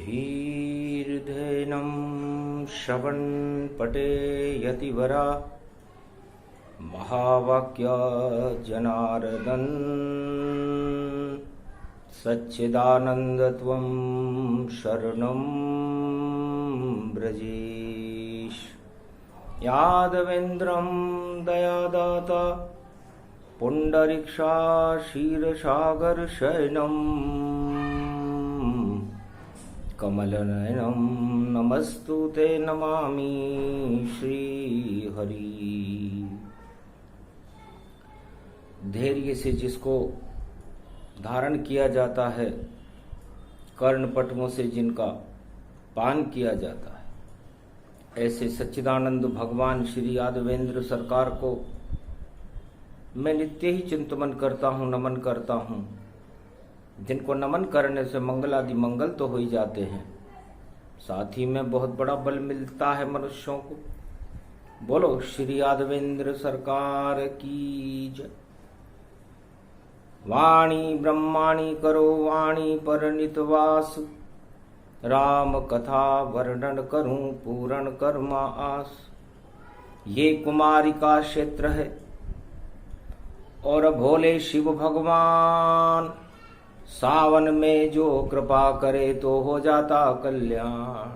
धीर्धेनं श्रवणपटे यतिवरा महावाक्य जनार्दन सच्चिदानन्दत्वं शरणं ब्रजेश। यादवेन्द्रं दयादाता पुण्डरीक्षा क्षीरसागरशयनं कमलनयनं नमस्तुते नमामि श्रीहरि। धैर्य से जिसको धारण किया जाता है, कर्णपटमों से जिनका पान किया जाता है, ऐसे सच्चिदानंद भगवान श्री यादवेंद्र सरकार को मैं नित्य ही चिंतन करता हूँ, नमन करता हूँ। जिनको नमन करने से मंगल आदि मंगल तो हो ही जाते हैं, साथ ही में बहुत बड़ा बल मिलता है मनुष्यों को। बोलो श्री यादवेंद्र सरकार की जय। वाणी ब्रह्माणी करो वाणी पर नितवास, राम कथा वर्णन करूं पूर्ण कर्मा आस। ये कुमारी का क्षेत्र है और भोले शिव भगवान, सावन में जो कृपा करे तो हो जाता कल्याण।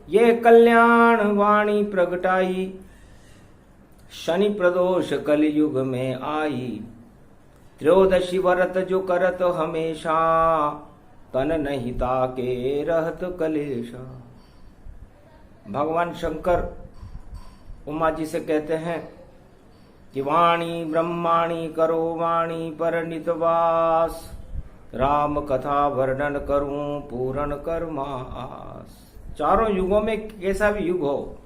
ये कल्याण वाणी प्रगटाई, शनि प्रदोष कलयुग में आई। त्रयोदशी व्रत जो करत हमेशा, तन नहीं ताके रहत कलेशा। भगवान शंकर उमा जी से कहते हैं कि वाणी ब्रह्माणी करो वाणी पर नितवास, राम कथा वर्णन करूं पूर्ण कर्मा आस। चारों युगों में कैसा भी युग हो,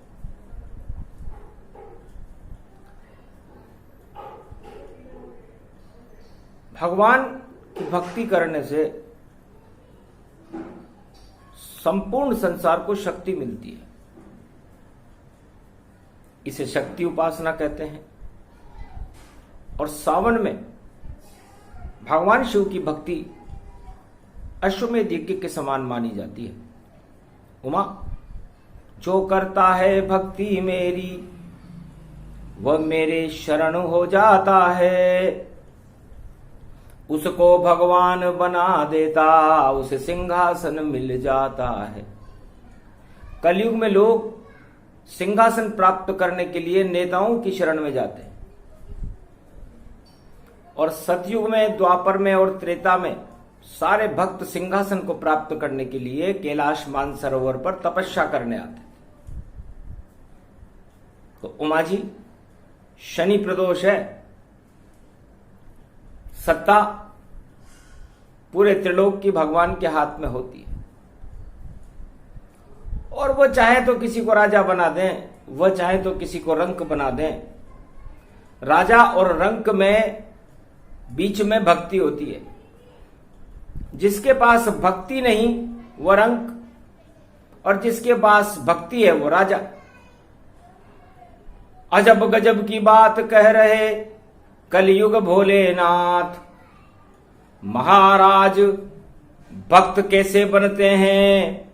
भगवान की भक्ति करने से संपूर्ण संसार को शक्ति मिलती है। इसे शक्ति उपासना कहते हैं। और सावन में भगवान शिव की भक्ति अश्वमेध यज्ञ के समान मानी जाती है। उमा, जो करता है भक्ति मेरी वह मेरे शरण हो जाता है। उसको भगवान बना देता, उसे सिंहासन मिल जाता है। कलयुग में लोग सिंहासन प्राप्त करने के लिए नेताओं की शरण में जाते हैं, और सतयुग में, द्वापर में और त्रेता में सारे भक्त सिंहासन को प्राप्त करने के लिए कैलाश मानसरोवर पर तपस्या करने आते। तो उमा जी, शनि प्रदोष है, सत्ता पूरे त्रिलोक की भगवान के हाथ में होती है। और वो चाहे तो किसी को राजा बना दें, वह चाहे तो किसी को रंक बना दें। राजा और रंक में बीच में भक्ति होती है। जिसके पास भक्ति नहीं वो रंक, और जिसके पास भक्ति है वो राजा। अजब गजब की बात कह रहे कलयुग भोलेनाथ, महाराज भक्त कैसे बनते हैं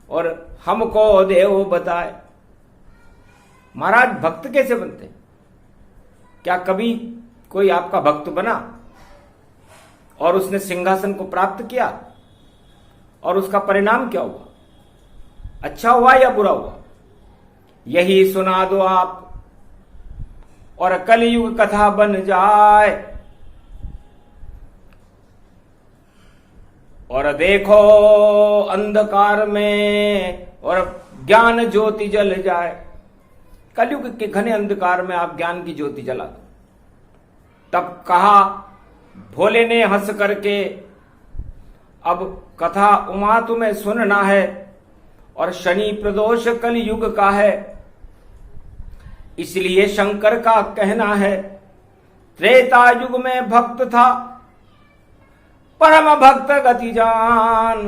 और हमको देव बताए। महाराज भक्त कैसे बनते हैं? क्या कभी कोई आपका भक्त बना और उसने सिंहासन को प्राप्त किया, और उसका परिणाम क्या हुआ? अच्छा हुआ या बुरा हुआ? यही सुना दो आप और कलयुग कथा बन जाए। और देखो अंधकार में और ज्ञान ज्योति जल जाए। कलयुग के घने अंधकार में आप ज्ञान की ज्योति जला दो। तब कहा भोले ने हंस करके, अब कथा उमा तुम्हें सुनना है, और शनि प्रदोष कलयुग का है। इसलिए शंकर का कहना है, त्रेता युग में भक्त था परम भक्त गति जान।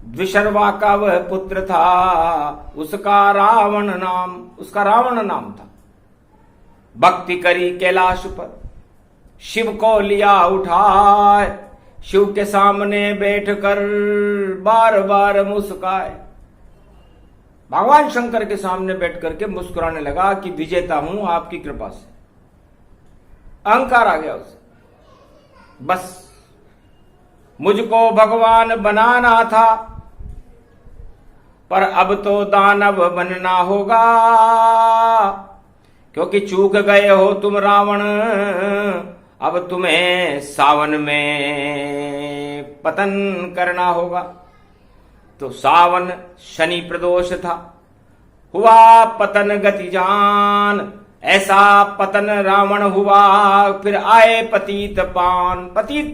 द्विशर्वा का वह पुत्र था, उसका रावण नाम था। भक्ति करी कैलाश पर, शिव को लिया उठाए, शिव के सामने बैठकर बार बार मुस्काए। भगवान शंकर के सामने बैठ करके मुस्कुराने लगा कि विजेता हूं आपकी कृपा से। अहंकार आ गया उसे, बस मुझको भगवान बनाना था, पर अब तो दानव बनना होगा, क्योंकि चूक गए हो तुम रावण, अब तुम्हें सावन में पतन करना होगा। तो सावन शनि प्रदोष था, हुआ पतन गति जान, ऐसा पतन रावण हुआ। फिर आए पतित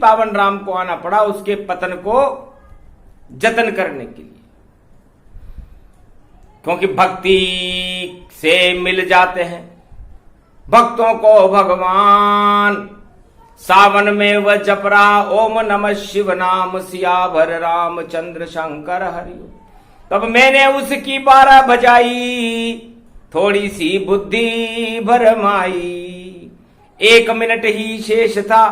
पावन राम को आना पड़ा उसके पतन को जतन करने के लिए, क्योंकि भक्ति से मिल जाते हैं भक्तों को भगवान। सावन में वह जप रहा ओम नमः शिव नाम, सियावर रामचंद्र शंकर हरिओम। तब मैंने उसकी 12 बजाई, थोड़ी सी बुद्धि भरमाई। 1 मिनट ही शेष था,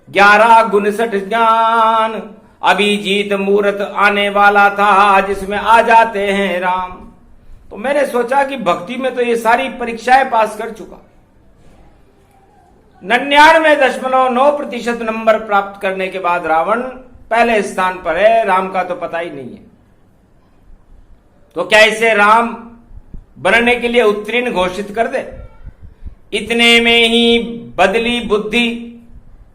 11 59 ज्ञान। अभिजीत मुहूर्त आने वाला था, जिसमें आ जाते हैं राम। तो मैंने सोचा कि भक्ति में तो ये सारी परीक्षाएं पास कर चुका, 99.9% नंबर प्राप्त करने के बाद रावण पहले स्थान पर है, राम का तो पता ही नहीं है। तो क्या इसे राम बनने के लिए उत्तीर्ण घोषित कर दे? इतने में ही बदली बुद्धि,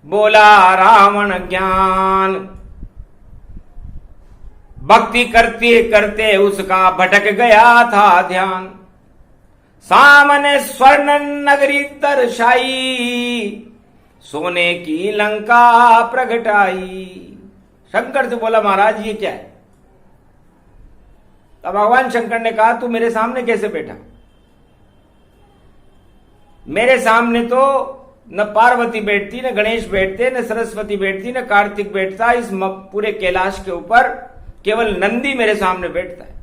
बोला रावण ज्ञान। भक्ति करते करते उसका भटक गया था ध्यान। सामने स्वर्ण नगरी दर्शाई, सोने की लंका प्रगटाई। शंकर से बोला महाराज ये क्या है? तब भगवान शंकर ने कहा तू मेरे सामने कैसे बैठा? मेरे सामने तो न पार्वती बैठती, न गणेश बैठते, न सरस्वती बैठती, न कार्तिक बैठता। इस पूरे कैलाश के ऊपर केवल नंदी मेरे सामने बैठता है,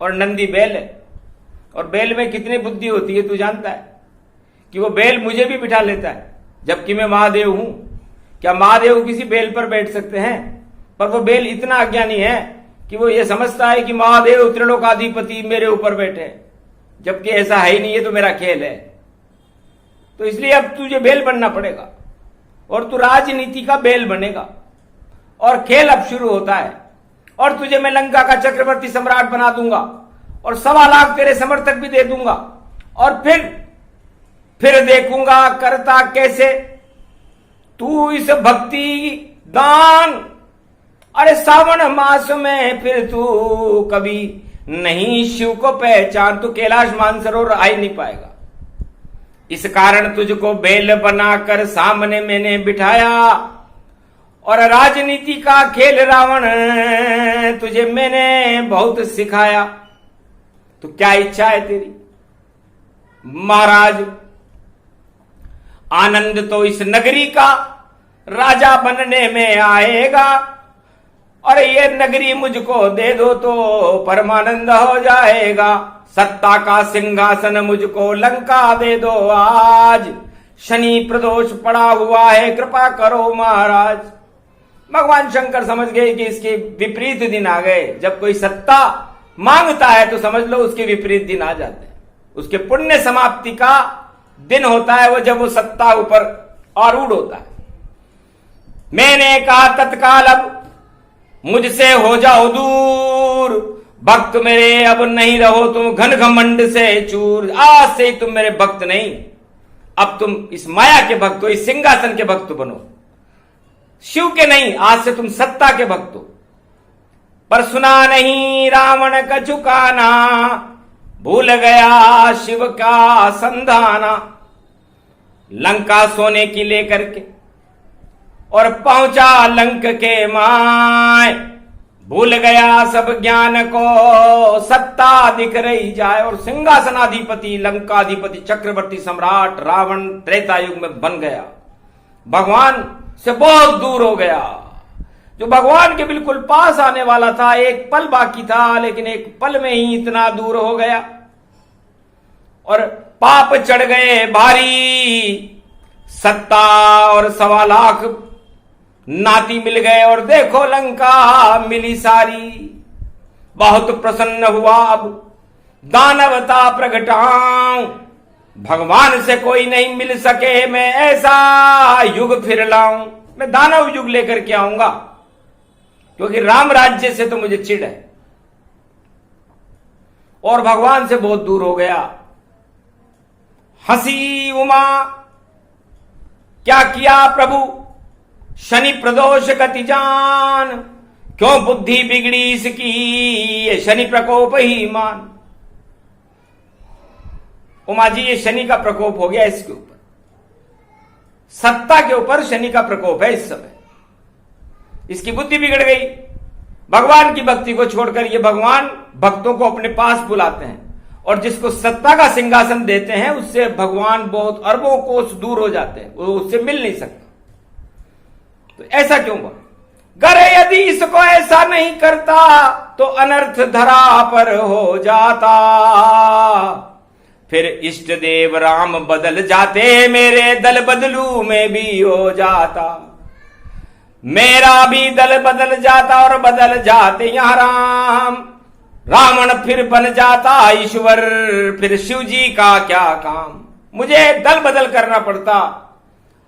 और नंदी बैल है। और बैल में कितनी बुद्धि होती है तू जानता है कि वो बैल मुझे भी बिठा लेता है, जबकि मैं महादेव हूं। क्या महादेव किसी बैल पर बैठ सकते हैं? पर वो बैल इतना अज्ञानी है कि वो ये समझता है कि महादेव त्रिलोकाधिपति मेरे ऊपर बैठे, जबकि ऐसा है ही नहीं, ये तो मेरा खेल है। तो इसलिए अब तुझे बैल बनना पड़ेगा, और तू राजनीति का बैल बनेगा, और खेल अब शुरू होता है। और तुझे मैं लंका का चक्रवर्ती सम्राट बना दूंगा, और 1.25 लाख तेरे समर्थक भी दे दूंगा, और फिर देखूंगा करता कैसे तू इस भक्ति दान। अरे सावन मास में फिर तू कभी नहीं शिव को पहचान, तू कैलाश मानसरोवर आ ही नहीं पाएगा। इस कारण तुझको बैल बनाकर सामने मैंने बिठाया, और राजनीति का खेल रावण तुझे मैंने बहुत सिखाया। तो क्या इच्छा है तेरी? महाराज आनंद तो इस नगरी का राजा बनने में आएगा, और ये नगरी मुझको दे दो तो परमानंद हो जाएगा। सत्ता का सिंहासन मुझको लंका दे दो आज, शनि प्रदोष पड़ा हुआ है, कृपा करो महाराज। भगवान शंकर समझ गए कि इसके विपरीत दिन आ गए। जब कोई सत्ता मांगता है तो समझ लो उसके विपरीत दिन आ जाते हैं। उसके पुण्य समाप्ति का दिन होता है वो, जब वो सत्ता ऊपर आरूढ़ होता है। मैंने कहा तत्काल अब मुझसे हो जाओ दूर, भक्त मेरे अब नहीं रहो तुम घन घमंड से चूर। आज से तुम मेरे भक्त नहीं, अब तुम इस माया के भक्त हो, इस सिंहासन के भक्त बनो, शिव के नहीं। आज से तुम सत्ता के भक्त हो। पर सुना नहीं रावण का झुकाना, भूल गया शिव का संधाना। लंका सोने की लेकर के और पहुंचा लंक के माय, भूल गया सब ज्ञान को, सत्ता दिख रही जाए। और सिंहासनाधिपति लंकाधिपति चक्रवर्ती सम्राट रावण त्रेता युग में बन गया, भगवान से बहुत दूर हो गया। जो भगवान के बिल्कुल पास आने वाला था, एक पल बाकी था, लेकिन एक पल में ही इतना दूर हो गया। और पाप चढ़ गए भारी, सत्ता और 1.25 लाख नाती मिल गए और देखो लंका मिली सारी। बहुत प्रसन्न हुआ अब दानवता प्रगटाऊं, भगवान से कोई नहीं मिल सके मैं ऐसा युग फिर लाऊं। मैं दानव युग लेकर के आऊंगा, क्योंकि राम राज्य से तो मुझे चिढ़ है और भगवान से बहुत दूर हो गया। हंसी उमा, क्या किया प्रभु शनि प्रदोष गति जान, क्यों बुद्धि बिगड़ी इसकी ये शनि प्रकोप ही मान। उमा जी, ये शनि का प्रकोप हो गया इसके ऊपर, सत्ता के ऊपर शनि का प्रकोप है इस समय। इसकी बुद्धि बिगड़ गई, भगवान की भक्ति को छोड़कर ये भगवान भक्तों को अपने पास बुलाते हैं और जिसको सत्ता का सिंहासन देते हैं उससे भगवान बहुत अरबों कोस दूर हो जाते हैं, वो उससे मिल नहीं सकता। तो ऐसा क्यों हुआ? गर यदि इसको ऐसा नहीं करता तो अनर्थ धरा पर हो जाता, फिर इष्ट देव राम बदल जाते, मेरे दल बदलू में भी हो जाता। मेरा भी दल बदल जाता और बदल जाते यहां राम, रावण फिर बन जाता ईश्वर, फिर शिव जी का क्या काम। मुझे दल बदल करना पड़ता।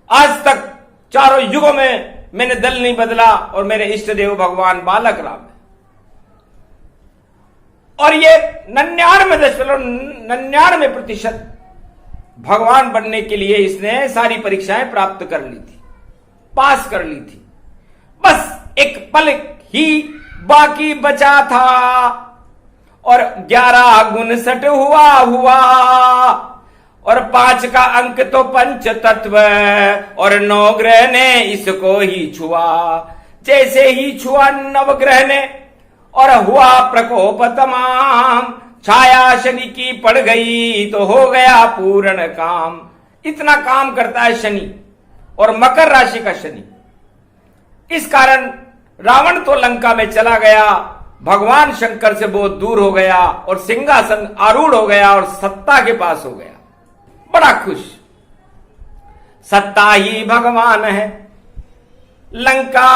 आज तक चारों युगों में मैंने दल नहीं बदला और मेरे इष्ट देव भगवान बालक राम है। और ये 99.99% भगवान बनने के लिए इसने सारी परीक्षाएं प्राप्त कर ली थी, पास कर ली थी। बस एक पल ही बाकी बचा था और 11 गुण सट हुआ और 5 का अंक तो पंच तत्व और 9 ग्रह ने इसको ही छुआ। जैसे ही छुआ नवग्रह ने और हुआ प्रकोप तमाम, छाया शनि की पड़ गई तो हो गया पूर्ण काम। इतना काम करता है शनि और मकर राशि का शनि। इस कारण रावण तो लंका में चला गया, भगवान शंकर से बहुत दूर हो गया और सिंहासन आरूढ़ हो गया और सत्ता के पास हो गया। बड़ा खुश, सत्ता ही भगवान है, लंका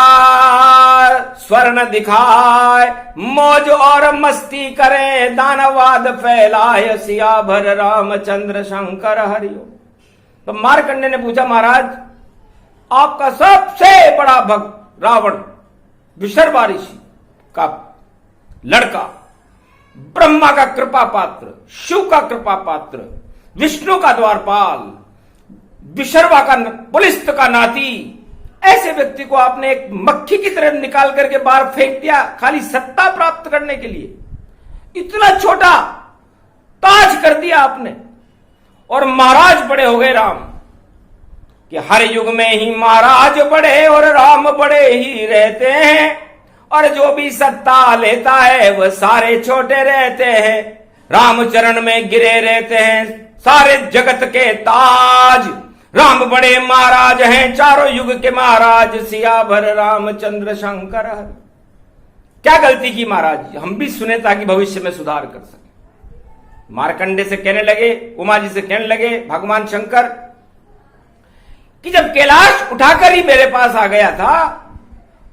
स्वर्ण दिखाए, मौज और मस्ती करे, दानवाद फैलाए, सिया भर रामचंद्र शंकर हरिओ। तो मार्कंडेय ने पूछा, महाराज आपका सबसे बड़ा भक्त रावण विशर्वा ऋषि का लड़का, ब्रह्मा का कृपा पात्र, शिव का कृपा पात्र, विष्णु का द्वारपाल, विशर्वा का पुलिस्त का नाती, ऐसे व्यक्ति को आपने एक मक्खी की तरह निकाल करके बाहर फेंक दिया खाली सत्ता प्राप्त करने के लिए। इतना छोटा ताज कर दिया आपने और महाराज बड़े हो गए राम, कि हर युग में ही महाराज बड़े और राम बड़े ही रहते हैं, और जो भी सत्ता लेता है वह सारे छोटे रहते हैं। रामचरण में गिरे रहते हैं सारे जगत के ताज, राम बड़े महाराज हैं, चारों युग के महाराज, सिया भर रामचंद्र शंकर। क्या गलती की महाराज, हम भी सुने ताकि भविष्य में सुधार कर सके। मार्कंडेय से कहने लगे, उमा जी से कहने लगे भगवान शंकर कि जब कैलाश उठाकर ही मेरे पास आ गया था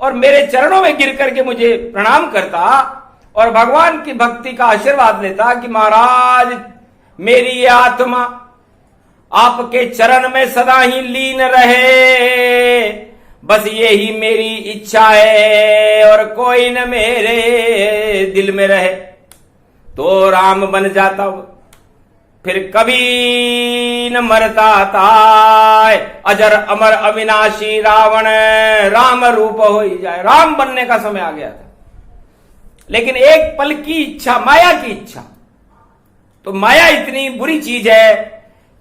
और मेरे चरणों में गिर करके मुझे प्रणाम करता और भगवान की भक्ति का आशीर्वाद लेता कि महाराज मेरी आत्मा आपके चरण में सदा ही लीन रहे, बस यही मेरी इच्छा है और कोई न मेरे दिल में रहे, तो राम बन जाता, फिर कभी न मरता ताय, अजर अमर अविनाशी रावण राम रूप हो ही जाए। राम बनने का समय आ गया था, लेकिन एक पल की इच्छा, माया की इच्छा, तो माया इतनी बुरी चीज है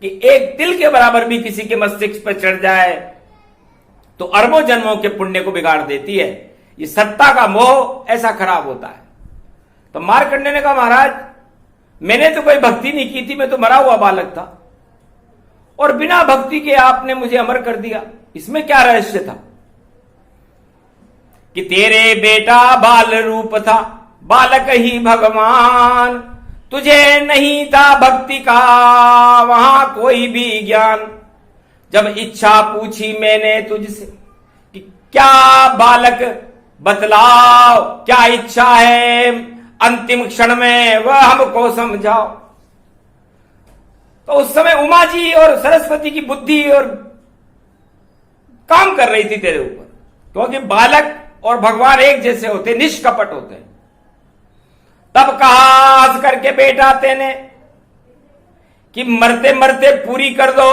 कि एक तिल के बराबर भी किसी के मस्तिष्क पर चढ़ जाए तो अरबों जन्मों के पुण्य को बिगाड़ देती है। ये सत्ता का मोह ऐसा खराब होता है। तो मार्कंडेय ने कहा, महाराज मैंने तो कोई भक्ति नहीं की थी, मैं तो मरा हुआ बालक था और बिना भक्ति के आपने मुझे अमर कर दिया, इसमें क्या रहस्य था? कि तेरे बेटा बाल रूप था, बालक ही भगवान, तुझे नहीं था भक्ति का वहां कोई भी ज्ञान। जब इच्छा पूछी मैंने तुझसे कि क्या बालक बतलाओ, क्या इच्छा है अंतिम क्षण में वह हमको समझाओ। तो उस समय उमा जी और सरस्वती की बुद्धि और काम कर रही थी तेरे ऊपर, क्योंकि बालक और भगवान एक जैसे होते, निष्कपट होते हैं। तब कहा हंस करके बेटा तेने कि मरते मरते पूरी कर दो,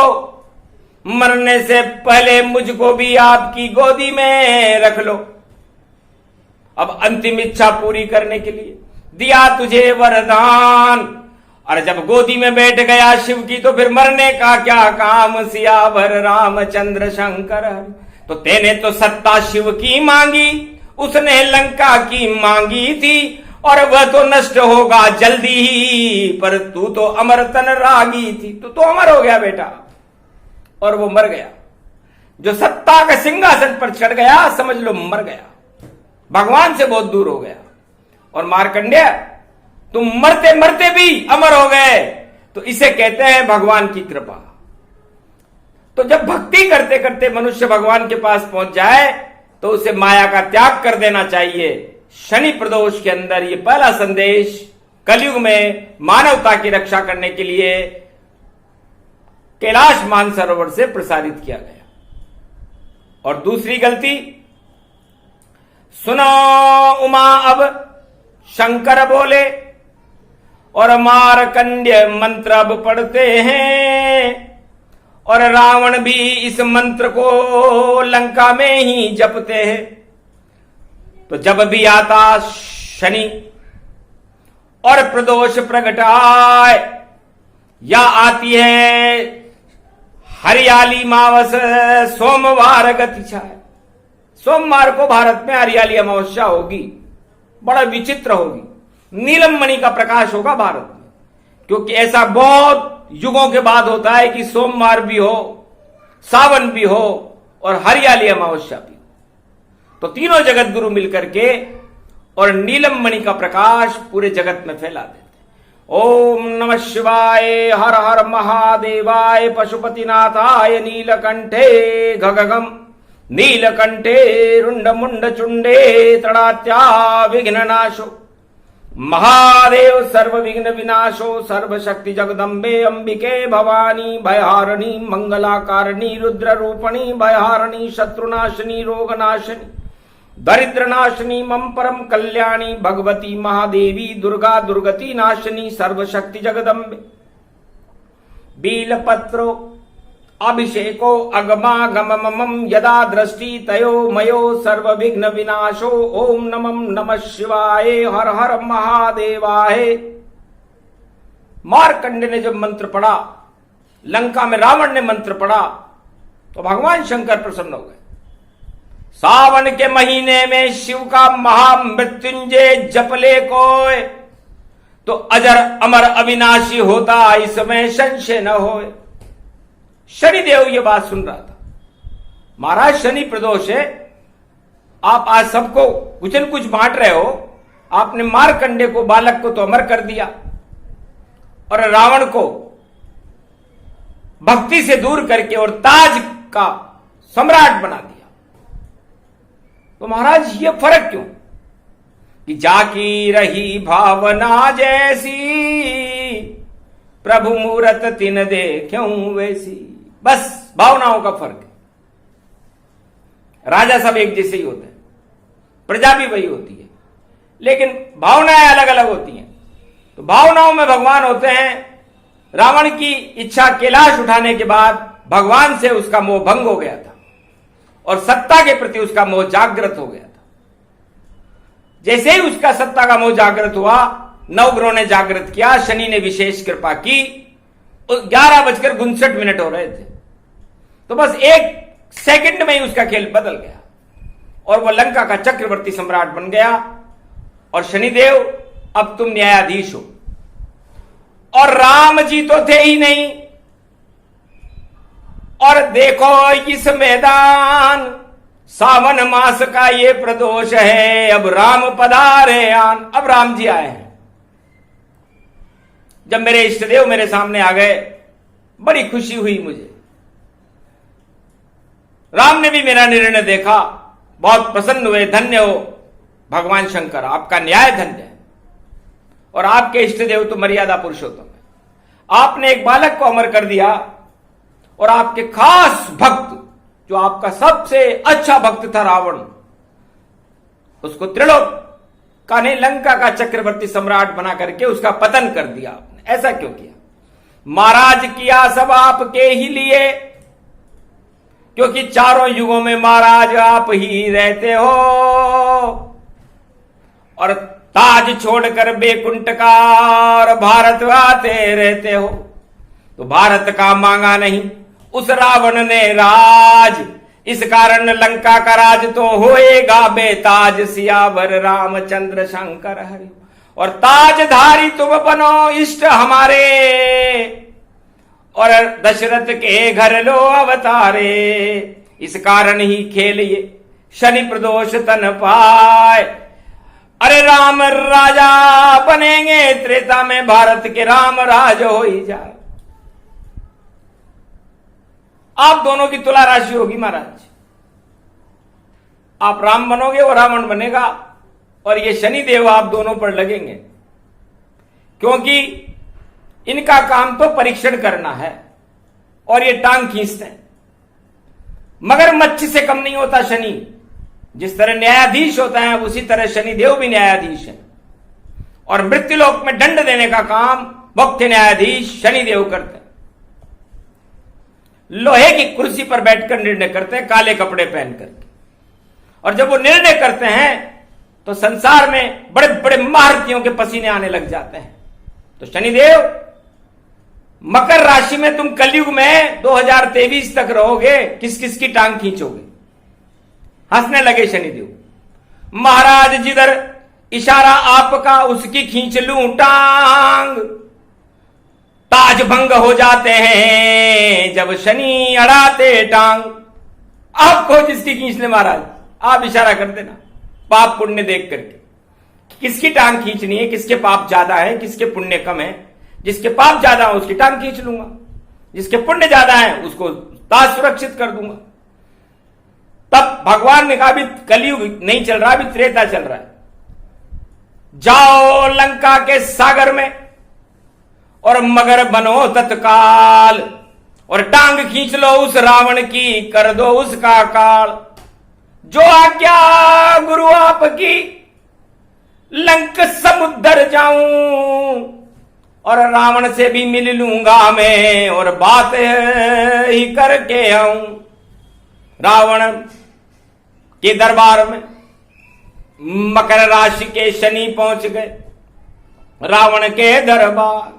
मरने से पहले मुझको भी आपकी गोदी में रख लो। अब अंतिम इच्छा पूरी करने के लिए दिया तुझे वरदान, और जब गोदी में बैठ गया शिव की तो फिर मरने का क्या काम, सियावर रामचंद्र शंकर। तो तेने तो सत्ता शिव की मांगी, उसने लंका की मांगी थी, और वह तो नष्ट होगा जल्दी ही, पर तू तो अमरतन रागी थी। तो अमर हो गया बेटा, और वो मर गया। जो सत्ता के सिंहासन पर चढ़ गया समझ लो मर गया, भगवान से बहुत दूर हो गया। और मार्कंडेय तुम मरते मरते भी अमर हो गए, तो इसे कहते हैं भगवान की कृपा। तो जब भक्ति करते करते मनुष्य भगवान के पास पहुंच जाए तो उसे माया का त्याग कर देना चाहिए। शनि प्रदोष के अंदर ये पहला संदेश कलयुग में मानवता की रक्षा करने के लिए कैलाश मानसरोवर से प्रसारित किया गया। और दूसरी गलती, सुनो उमा अब शंकर बोले, और मारकंड्य मंत्र अब पढ़ते हैं, और रावण भी इस मंत्र को लंका में ही जपते हैं। तो जब भी आता शनि और प्रदोष प्रगट आए, या आती है हरियाली मावस सोमवार गति छाए, सोमवार को भारत में हरियाली अमावस्या होगी, बड़ा विचित्र होगी, नीलम मणि का प्रकाश होगा भारत में, क्योंकि ऐसा बहुत युगों के बाद होता है कि सोमवार भी हो, सावन भी हो और हरियाली अमावस्या भी हो। तो तीनों जगत गुरु मिलकर के और नीलम मणि का प्रकाश पूरे जगत में फैला देते। ओम नमः शिवाय, हर हर महादेवाय, पशुपतिनाथाय, नीलकंठे गगगम, नीलकंठे रुंड मुंड चुंडे, तड़ात्या विघ्ननाशो, महादेव सर्व विघ्न विनाशो, सर्वशक्ति जगदम्बे अंबिके भवानी, भयहारिणी मंगलाकारिणी, रुद्र रूपणी भयहारिणी, शत्रुनाशिनी रोगनाशिनी, दरिद्रनाशिनी मम परम कल्याणी, भगवती महादेवी दुर्गा दुर्गति नाशिनी, सर्वशक्ति जगदम्बे। बीलपत्रो अभिषेको अगमागममं यदा दृष्टि तयो मयो सर्व विघ्न विनाशो, ओम नमः नमः शिवाय, हर हर महादेवाय। मार्कंड ने जब मंत्र पढ़ा, लंका में रावण ने मंत्र पढ़ा, तो भगवान शंकर प्रसन्न हो गए। सावन के महीने में शिव का महामृत्युंजय जपले कोय, तो अजर अमर अविनाशी होता, इसमें संशय न होए। शनिदेव ये बात सुन रहा था, महाराज शनि प्रदोष है, आप आज सबको कुछ न कुछ बांट रहे हो, आपने मारकंडे को बालक को तो अमर कर दिया और रावण को भक्ति से दूर करके और ताज का सम्राट बना दिया। तो महाराज ये फर्क क्यों कि जाकी रही भावना जैसी, प्रभु मूरत तिन देख्यूं वैसी। बस भावनाओं का फर्क है। राजा सब एक जैसे ही होते हैं, प्रजा भी वही होती है, लेकिन भावनाएं अलग अलग होती हैं। तो भावनाओं में भगवान होते हैं। रावण की इच्छा कैलाश उठाने के बाद भगवान से उसका मोह भंग हो गया था और सत्ता के प्रति उसका मोह जागृत हो गया था। जैसे ही उसका सत्ता का मोह जागृत हुआ, नवग्रहों ने जागृत किया, शनि ने विशेष कृपा की, 11:59 हो रहे थे, तो बस 1 सेकंड में ही उसका खेल बदल गया और वह लंका का चक्रवर्ती सम्राट बन गया। और शनिदेव अब तुम न्यायाधीश हो। और राम जी तो थे ही नहीं। और देखो इस मैदान, सावन मास का ये प्रदोष है, अब राम पधारे आन। अब राम जी आए हैं। जब मेरे इष्टदेव मेरे सामने आ गए, बड़ी खुशी हुई मुझे। राम ने भी मेरा निर्णय देखा, बहुत प्रसन्न हुए, धन्य हो भगवान शंकर, आपका न्याय धन्य है और आपके इष्ट देव तो मर्यादा पुरुषोत्तम है। आपने एक बालक को अमर कर दिया और आपके खास भक्त, जो आपका सबसे अच्छा भक्त था रावण, उसको त्रिलोक का नहीं, लंका का चक्रवर्ती सम्राट बना करके उसका पतन कर दिया आपने। ऐसा क्यों किया? महाराज किया सब आपके ही लिए, क्योंकि चारों युगों में महाराज आप ही रहते हो और ताज छोड़कर बैकुंठ का और भारत आते रहते हो। तो भारत का मांगा नहीं उस रावण ने राज, इस कारण लंका का राज तो होएगा बेताज, सियावर रामचंद्र शंकर हरि। और ताजधारी तुम बनो इष्ट हमारे, और दशरथ के घर लो अवतारे। इस कारण ही खेल ये शनि प्रदोष तन पाए, अरे राम राजा बनेंगे त्रेता में, भारत के राम राज हो ही जाए। आप दोनों की तुला राशि होगी महाराज, आप राम बनोगे और रावण बनेगा, और ये शनि देव आप दोनों पर लगेंगे, क्योंकि इनका काम तो परीक्षण करना है और ये टांग खींचते हैं। मगर मच्छी से कम नहीं होता शनि, जिस तरह न्यायाधीश होता है उसी तरह शनि देव भी न्यायाधीश है, और मृत्युलोक में दंड देने का काम मुख्य न्यायाधीश शनि देव करते हैं। लोहे की कुर्सी पर बैठकर निर्णय करते हैं, काले कपड़े पहन करके, और जब वो निर्णय करते हैं तो संसार में बड़े बड़े महारथियों के पसीने आने लग जाते हैं। तो शनिदेव मकर राशि में तुम कलयुग में 2023 तक रहोगे, किस किस की टांग खींचोगे? हंसने लगे शनिदेव। महाराज जिधर इशारा आपका उसकी खींच लूं टांग, ताज भंग हो जाते हैं जब शनि अड़ाते टांग। आपको जिसकी खींच ले महाराज, आप इशारा कर देना पाप पुण्य देख करके, किसकी टांग खींचनी है, किसके पाप ज्यादा है, किसके पुण्य कम है। जिसके पाप ज्यादा है उसकी टांग खींच लूंगा, जिसके पुण्य ज्यादा है उसको ताज सुरक्षित कर दूंगा। तब भगवान ने कहा, अभी कलयुग नहीं चल रहा, अभी त्रेता चल रहा है। जाओ लंका के सागर में और मगर बनो तत्काल, और टांग खींच लो उस रावण की, कर दो उसका काल। जो आज्ञा गुरु आपकी, लंक समुद्र जाऊं और रावण से भी मिल लूंगा मैं, और बात ही करके आऊं। रावण के दरबार में मकर राशि के शनि पहुंच गए। रावण के दरबार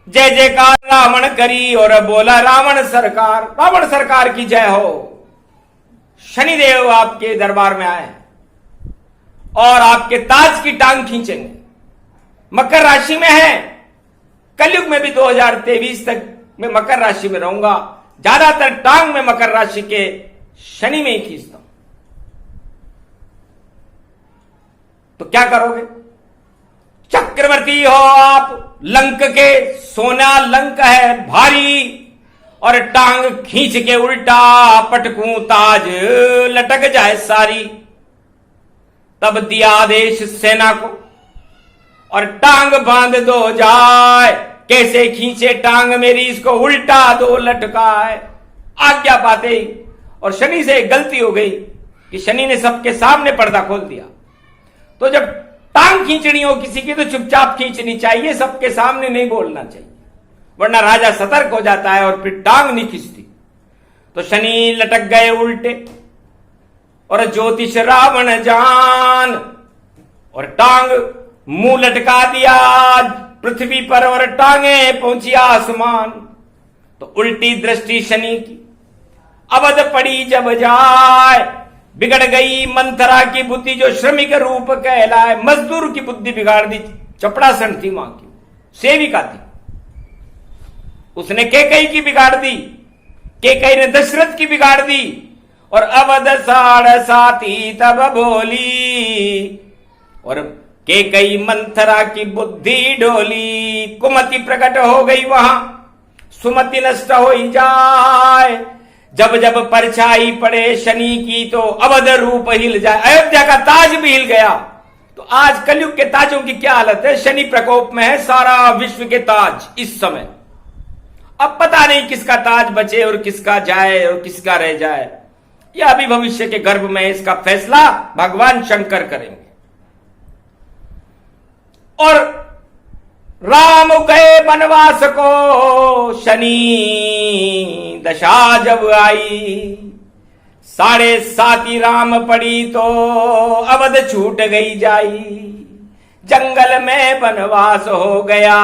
जय जयकार रावण करी और बोला, रावण सरकार की जय हो। शनिदेव आपके दरबार में आए और आपके ताज की टांग खींचेंगे। मकर राशि में है, कलयुग में भी 2023 तक मैं मकर राशि में रहूंगा, ज्यादातर टांग में मकर राशि के शनि में ही खींचता हूं। तो क्या करोगे? चक्रवर्ती हो आप लंक के, सोना लंक है भारी, और टांग खींच के उल्टा पटकूं ताज लटक जाए सारी। तब दिया आदेश सेना को और टांग बांध दो जाए, कैसे खींचे टांग मेरी, इसको उल्टा दो लटकाए। आज्ञा पाते ही, और शनि से एक गलती हो गई कि शनि ने सबके सामने पर्दा खोल दिया। तो जब टांग खींचनी हो किसी की तो चुपचाप खींचनी चाहिए, सबके सामने नहीं बोलना चाहिए, वरना राजा सतर्क हो जाता है और फिर टांग नहीं खींचती। तो शनि लटक गए उल्टे, और ज्योतिष रावण जान, और टांग मुंह लटका दिया पृथ्वी पर और टांगे पहुंची आसमान। तो उल्टी दृष्टि शनि की अवध पड़ी जब जाए, बिगड़ गई मंथरा की बुद्धि जो श्रमिक रूप कहलाए। मजदूर की बुद्धि बिगाड़ दी, चपड़ासन थी मां की, सेविका थी, उसने कैकई की बिगाड़ दी, कैकई ने दशरथ की बिगाड़ दी। और अवध साढ़ साथी तब बोली, और कैकई मंथरा की बुद्धि डोली। कुमति प्रकट हो गई वहां, सुमति नष्ट हो ही जाए, जब जब परछाई पड़े शनि की तो अवध रूप हिल जाए। अयोध्या का ताज भी हिल गया। तो आज कलयुग के ताजों की क्या हालत है? शनि प्रकोप में है सारा विश्व के ताज इस समय। अब पता नहीं किसका ताज बचे और किसका जाए और किसका रह जाए। यह अभी भविष्य के गर्भ में इसका फैसला भगवान शंकर करेंगे। और राम गए वनवास को, शनि दशा जब आई, 7.5 राम पड़ी तो अवध छूट गई जाई। जंगल में वनवास हो गया,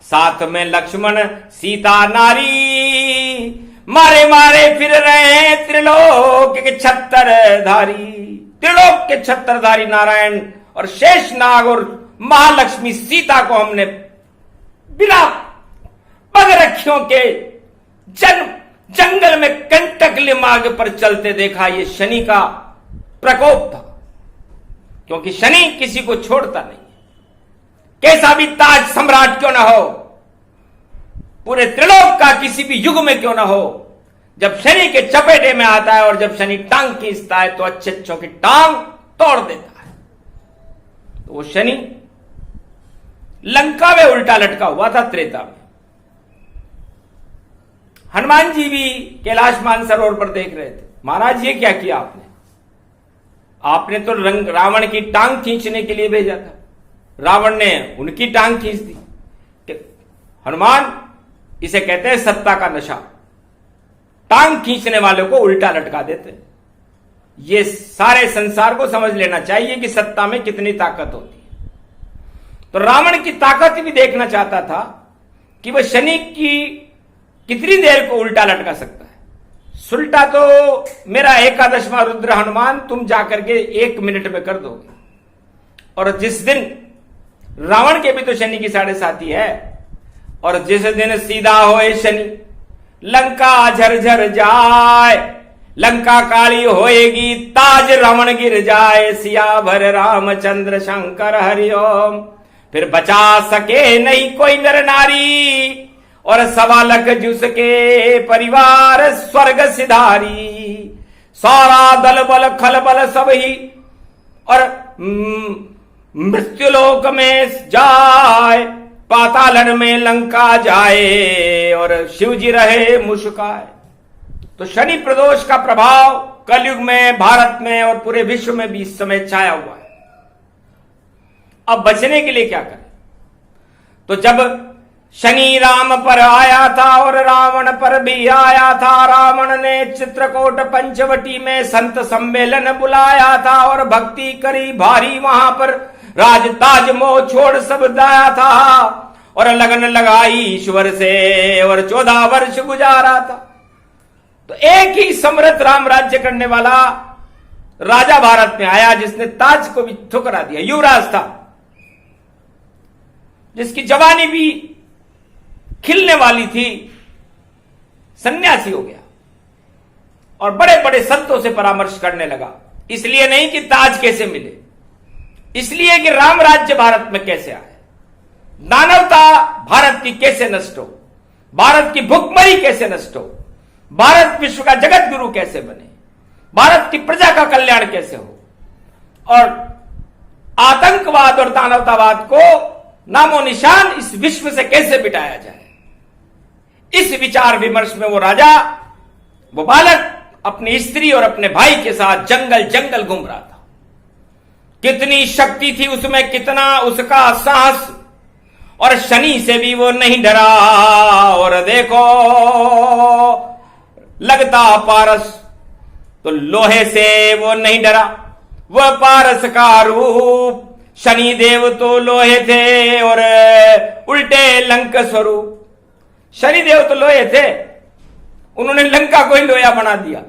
साथ में लक्ष्मण सीता नारी। मारे मारे फिर रहे त्रिलोक के छत्रधारी। त्रिलोक के छत्रधारी नारायण और शेष नाग और महालक्ष्मी सीता को हमने बिना पगरखियों के जंगल में कंटकले मार्ग पर चलते देखा। ये शनि का प्रकोप था, क्योंकि शनि किसी को छोड़ता नहीं। कैसा भी ताज सम्राट क्यों ना हो, पूरे त्रिलोक का किसी भी युग में क्यों ना हो, जब शनि के चपेटे में आता है और जब शनि टांग खींचता है तो अच्छे अच्छों की टांग तोड़ देता है। तो वो शनि लंका में उल्टा लटका हुआ था त्रेता में। हनुमान जी भी कैलाश मानसरोवर पर देख रहे थे, महाराज ये क्या किया आपने? आपने तो रावण की टांग खींचने के लिए भेजा था, रावण ने उनकी टांग खींच दी। हनुमान, इसे कहते हैं सत्ता का नशा। टांग खींचने वालों को उल्टा लटका देते। ये सारे संसार को समझ लेना चाहिए कि सत्ता में कितनी ताकत होती है। तो रावण की ताकत भी देखना चाहता था कि वह शनि की कितनी देर को उल्टा लटका सकता है। सुलटा तो मेरा 11वां रुद्र हनुमान तुम जाकर के 1 मिनट में कर दोगे। और जिस दिन रावण के भी तो शनि की 7.5 है, और जिस दिन सीधा होए शनि, लंका झरझर जाए। लंका काली होएगी, ताज रावण गिर जाए। सिया भर रामचंद्र शंकर हरिओम। फिर बचा सके नहीं कोई नर नारी, और 1.25 लाख जिसके परिवार स्वर्ग सिधारी। सारा दल बल खल बल सब ही, और मृत्युलोक में जाए। पातालन में लंका जाए, और शिवजी रहे मुस्काए। तो शनि प्रदोष का प्रभाव कलयुग में, भारत में और पूरे विश्व में भी इस समय छाया हुआ है। अब बचने के लिए क्या करें? तो जब शनि राम पर आया था और रावण पर भी आया था, रावण ने चित्रकूट पंचवटी में संत सम्मेलन बुलाया था और भक्ति करी भारी। वहां पर राज ताज मोह छोड़ सब दाया था, और लगन लगाई ईश्वर से और 14 वर्ष गुजारा था। तो एक ही समर्थ राम राज्य करने वाला राजा भारत में आया, जिसने ताज को भी ठुकरा दिया। युवराज था, जिसकी जवानी भी खिलने वाली थी, सन्यासी हो गया और बड़े बड़े संतों से परामर्श करने लगा। इसलिए नहीं कि ताज कैसे मिले, इसलिए कि राम राज्य भारत में कैसे आए, दानवता भारत की कैसे नष्ट हो, भारत की भुखमरी कैसे नष्ट हो, भारत विश्व का जगत गुरु कैसे बने, भारत की प्रजा का कल्याण कैसे हो, और आतंकवाद और दानवतावाद को नामो निशान इस विश्व से कैसे मिटाया जाए। इस विचार विमर्श में वो राजा, वो बालक अपनी स्त्री और अपने भाई के साथ जंगल जंगल घूम रहा था। कितनी शक्ति थी उसमें, कितना उसका साहस, और शनि से भी वो नहीं डरा। और देखो लगता पारस, तो लोहे से वो नहीं डरा। वह पारस का रूप, शनि देव तो लोहे थे और उल्टे लंक स्वरूप। शनि देव तो लोहे थे, उन्होंने लंका को ही लोया बना दिया,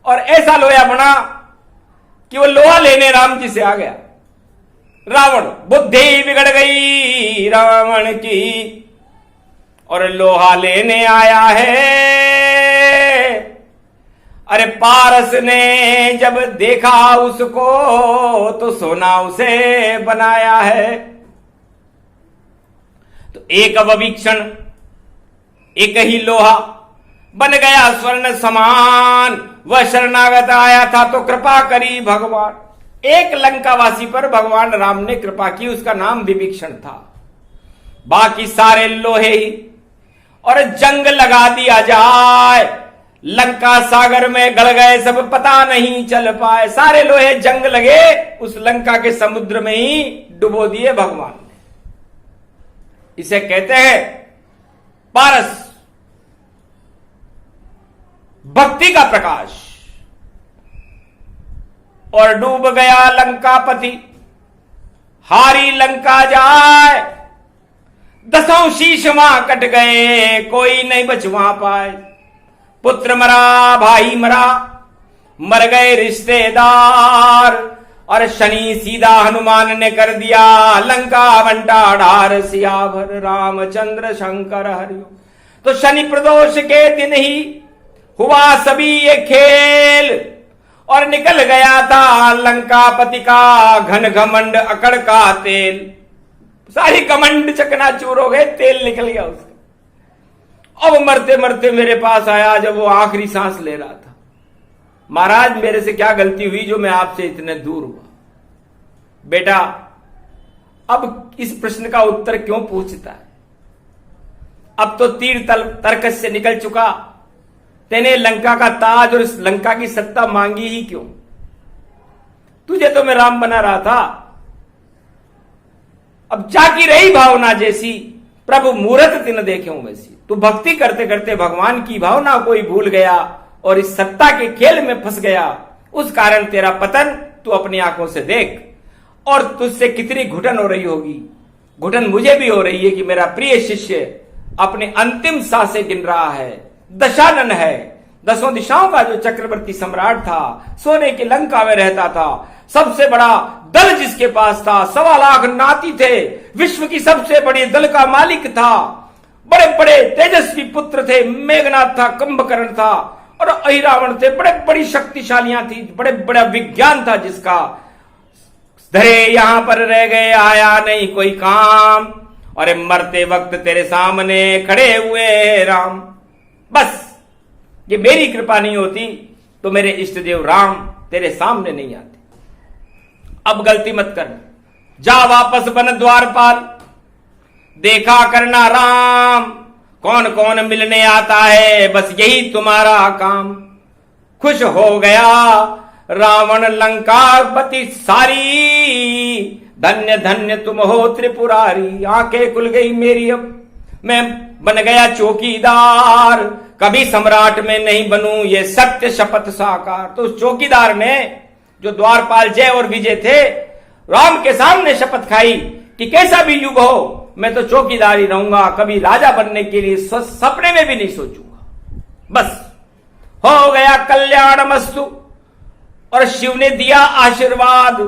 और ऐसा लोया बना कि वो लोहा लेने राम जी से आ गया। रावण, बुद्धि बिगड़ गई रावण की, और लोहा लेने आया है। अरे पारस ने जब देखा उसको, तो सोना उसे बनाया है। तो एक अवीक्षण, एक ही लोहा बन गया स्वर्ण समान, वह शरणागत आया था तो कृपा करी भगवान। एक लंकावासी पर भगवान राम ने कृपा की, उसका नाम विभीषण था। बाकी सारे लोहे ही, और जंग लगा दिया जाए, लंका सागर में गल गए सब, पता नहीं चल पाए। सारे लोहे जंग लगे, उस लंका के समुद्र में ही डुबो दिए भगवान ने। इसे कहते हैं पारस, भक्ति का प्रकाश। और डूब गया लंकापति, हारी लंका जाए, दसों शीश वहां कट गए, कोई नहीं बच वहां पाए। पुत्र मरा, भाई मरा, मर गए रिश्तेदार, और शनि सीधा हनुमान ने कर दिया लंका बंटा ढार। सियावर रामचंद्र शंकर हरिओ। तो शनि प्रदोष के दिन ही हुआ सभी ये खेल, और निकल गया था लंकापति का घन घमंड अकड़ का तेल। सारी कमंड चकनाचूर हो गए, तेल निकल गया उसका। अब मरते मरते मेरे पास आया जब वो आखिरी सांस ले रहा था। महाराज, मेरे से क्या गलती हुई जो मैं आपसे इतने दूर हुआ? बेटा, अब इस प्रश्न का उत्तर क्यों पूछता है? अब तो तीर तर्कस से निकल चुका। तेने लंका का ताज और इस लंका की सत्ता मांगी ही क्यों? तुझे तो मैं राम बना रहा था। अब जाकी रही भावना जैसी, प्रभु मूरत तिन देखे वैसी। तू भक्ति करते करते भगवान की भावना को ही भूल गया और इस सत्ता के खेल में फंस गया। उस कारण तेरा पतन तू अपनी आंखों से देख। और तुझसे कितनी घुटन हो रही होगी। घुटन मुझे भी हो रही है कि मेरा प्रिय शिष्य अपने अंतिम सांसें गिन रहा है। दशानन है, दसों दिशाओं का जो चक्रवर्ती सम्राट था, सोने की लंका में रहता था, सबसे बड़ा दल जिसके पास था, 1.25 लाख नाती थे, विश्व की सबसे बड़ी दल का मालिक था, बड़े बड़े तेजस्वी पुत्र थे, मेघनाथ था, कुंभकर्ण था और अहिरावण थे, बड़े बड़ी शक्तिशालियां थी, बड़े बड़ा विज्ञान था जिसका। धरे यहां पर रह गए, आया नहीं कोई काम, और मरते वक्त तेरे सामने खड़े हुए राम। बस ये मेरी कृपा नहीं होती तो मेरे इष्ट देव राम तेरे सामने नहीं आते। अब गलती मत कर, जा वापस बन द्वारपाल, देखा करना राम कौन कौन मिलने आता है, बस यही तुम्हारा काम। खुश हो गया रावण लंकापति सारी, धन्य धन्य तुम हो त्रिपुरारी। आंखें खुल गई मेरी, अब मैं बन गया चौकीदार, कभी सम्राट में नहीं बनूं, ये सत्य शपथ साकार। तो उस चौकीदार ने, जो द्वारपाल जय और विजय थे, राम के सामने शपथ खाई कि कैसा भी युग हो मैं तो चौकीदार ही रहूंगा, कभी राजा बनने के लिए सपने में भी नहीं सोचूंगा। बस हो गया कल्याण मस्तु, और शिव ने दिया आशीर्वाद।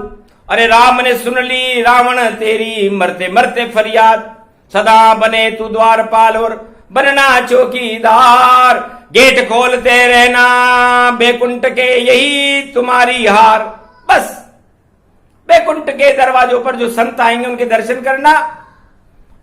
अरे राम ने सुन ली रावण तेरी मरते मरते फरियाद, सदा बने तू द्वारपाल और बनना चौकीदार, गेट खोलते रहना बैकुंठ के यही तुम्हारी हार। बस बैकुंठ के दरवाजों पर जो संत आएंगे उनके दर्शन करना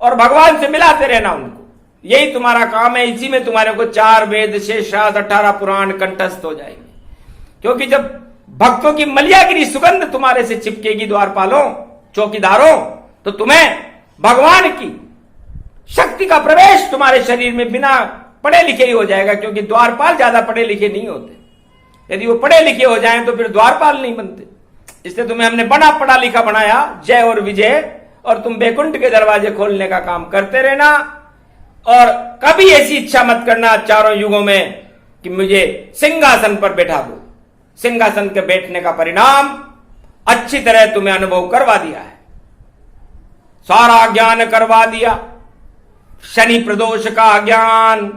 और भगवान से मिलाते रहना उनको, यही तुम्हारा काम है। इसी में तुम्हारे को 4 वेद, 6 शास्त्र, 18 पुराण कंठस्थ हो जाएंगे। क्योंकि जब भक्तों की मलियागिरी सुगंध तुम्हारे से चिपकेगी द्वारपालों, चौकीदारों, तो तुम्हें भगवान की शक्ति का प्रवेश तुम्हारे शरीर में बिना पढ़े लिखे ही हो जाएगा। क्योंकि द्वारपाल ज्यादा पढ़े लिखे नहीं होते, यदि वो पढ़े लिखे हो जाएं तो फिर द्वारपाल नहीं बनते। इसलिए तुम्हें हमने बड़ा पढ़ा लिखा बनाया, जय और विजय, और तुम बैकुंठ के दरवाजे खोलने का काम करते रहना। और कभी ऐसी इच्छा मत करना चारों युगों में कि मुझे सिंहासन पर बैठा दो। सिंहासन के बैठने का परिणाम अच्छी तरह तुम्हें अनुभव करवा दिया है, सारा ज्ञान करवा दिया, शनि प्रदोष का ज्ञान।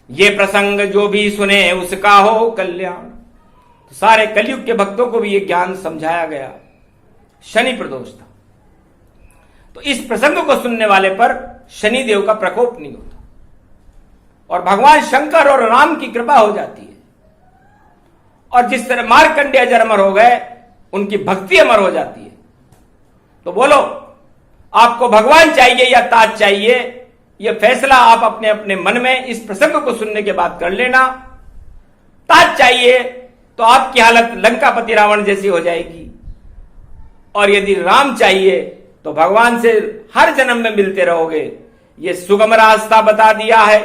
ये प्रसंग जो भी सुने उसका हो कल्याण। तो सारे कलयुग के भक्तों को भी ये ज्ञान समझाया गया। शनि प्रदोष था, तो इस प्रसंग को सुनने वाले पर शनि देव का प्रकोप नहीं होता और भगवान शंकर और राम की कृपा हो जाती है। और जिस तरह मार्कंडेय जर अमर हो गए, उनकी भक्ति अमर हो जाती है। तो बोलो, आपको भगवान चाहिए या ताज चाहिए? यह फैसला आप अपने अपने मन में इस प्रसंग को सुनने के बाद कर लेना। ताज चाहिए तो आपकी हालत लंकापति रावण जैसी हो जाएगी, और यदि राम चाहिए तो भगवान से हर जन्म में मिलते रहोगे। ये सुगम रास्ता बता दिया है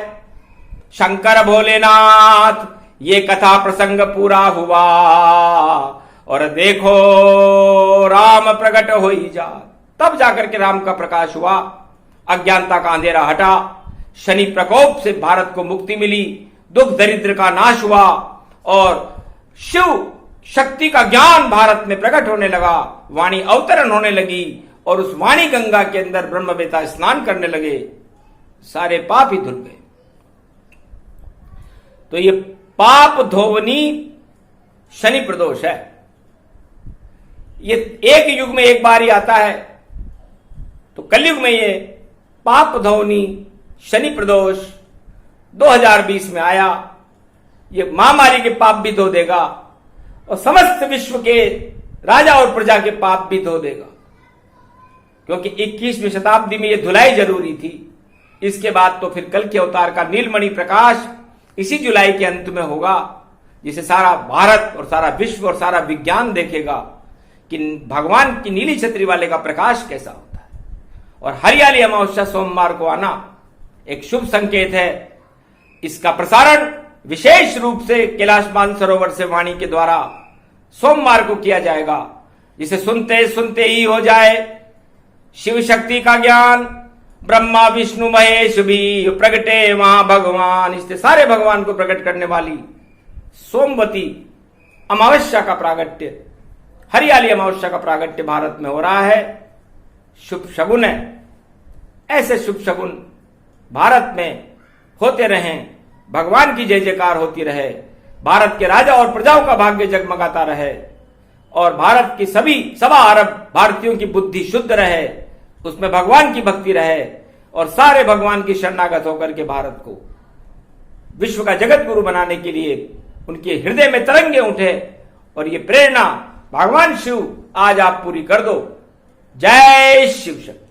शंकर भोलेनाथ। ये कथा प्रसंग पूरा हुआ और देखो राम प्रकट हो ही जा। तब जाकर के राम का प्रकाश हुआ, अज्ञानता का अंधेरा हटा, शनि प्रकोप से भारत को मुक्ति मिली, दुख दरिद्र का नाश हुआ और शिव शक्ति का ज्ञान भारत में प्रकट होने लगा। वाणी अवतरण होने लगी और उस वाणी गंगा के अंदर ब्रह्मवेता स्नान करने लगे, सारे पाप ही धुल गए। तो ये पाप धोवनी शनि प्रदोष है। ये एक युग में एक बार ही आता है, तो कलयुग में ये पाप धोवनी शनि प्रदोष 2020 में आया। ये महामारी के पाप भी धो देगा और समस्त विश्व के राजा और प्रजा के पाप भी धो देगा, क्योंकि 21वीं शताब्दी में यह धुलाई जरूरी थी। इसके बाद तो फिर कल के अवतार का नीलमणि प्रकाश इसी जुलाई के अंत में होगा, जिसे सारा भारत और सारा विश्व और सारा विज्ञान देखेगा कि भगवान की नीली छतरी वाले का प्रकाश कैसा होता है। और हरियाली अमावस्या सोमवार को आना एक शुभ संकेत है। इसका प्रसारण विशेष रूप से कैलाश मानसरोवर से वाणी के द्वारा सोमवार को किया जाएगा, जिसे सुनते सुनते ही हो जाए शिव शक्ति का ज्ञान। ब्रह्मा विष्णु महेश भी प्रगटे वहां भगवान। इससे सारे भगवान को प्रकट करने वाली सोमवती अमावस्या का प्रागट्य, हरियाली अमावस्या का प्रागट्य भारत में हो रहा है। शुभ शगुन है। ऐसे शुभ शगुन भारत में होते रहें, भगवान की जय जयकार होती रहे, भारत के राजा और प्रजाओं का भाग्य जगमगाता रहे और भारत की सभी 1.25 अरब भारतीयों की बुद्धि शुद्ध रहे, उसमें भगवान की भक्ति रहे और सारे भगवान की शरणागत होकर के भारत को विश्व का जगत गुरु बनाने के लिए उनके हृदय में तरंगे उठे। और ये प्रेरणा भगवान शिव आज आप पूरी कर दो। जय शिव शक्ति।